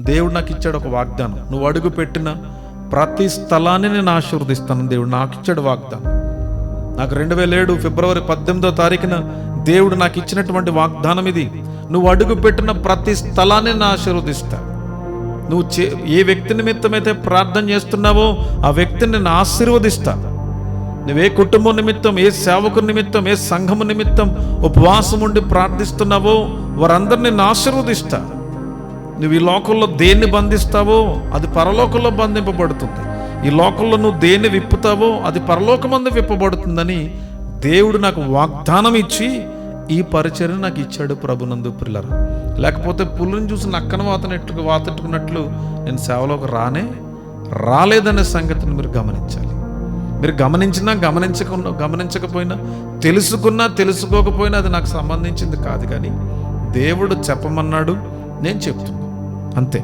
దేవుడు నాకు ఇచ్చాడు ఒక వాగ్దానం. నువ్వు అడుగు పెట్టిన ప్రతి స్థలాన్ని నేను ఆశీర్వదిస్తాను. దేవుడు నాకు ఇచ్చాడు వాగ్దానం. నాకు 2007 ఫిబ్రవరి 18 దేవుడు నాకు ఇచ్చినటువంటి వాగ్దానం ఇది. నువ్వు అడుగు పెట్టిన ప్రతి స్థలాన్ని నేను ఆశీర్వదిస్తా. నువ్వు ఏ వ్యక్తి నిమిత్తమైతే ప్రార్థన చేస్తున్నావో ఆ వ్యక్తిని నేను ఆశీర్వదిస్తా. నువ్వే కుటుంబం నిమిత్తం, ఏ సేవకుని నిమిత్తం, ఏ సంఘము నిమిత్తం ఉపవాసం ఉండి ప్రార్థిస్తున్నావో వారందరిని నేను ఆశీర్వదిస్తా. నువ్వు ఈ లోకంలో దేన్ని బంధిస్తావో అది పరలోకంలో బంధింపబడుతుంది. ఈ లోకంలో నువ్వు దేన్ని విప్పుతావో అది పరలోకమందు విప్పబడుతుందని దేవుడు నాకు వాగ్దానం ఇచ్చి ఈ పరిచర్య నాకు ఇచ్చాడు ప్రభునందు ప్రియులారా. లేకపోతే పుల్లుని చూసి నక్కన వాతెట్టుకున్నట్లు నేను సేవలోకి రాలేదనే సంగతిని మీరు గమనించాలి. మీరు గమనించినా గమనించకపోయినా, తెలుసుకున్నా తెలుసుకోకపోయినా అది నాకు సంబంధించింది కాదు. కానీ దేవుడు చెప్పమన్నాడు, నేను చెప్తున్నా, అంతే.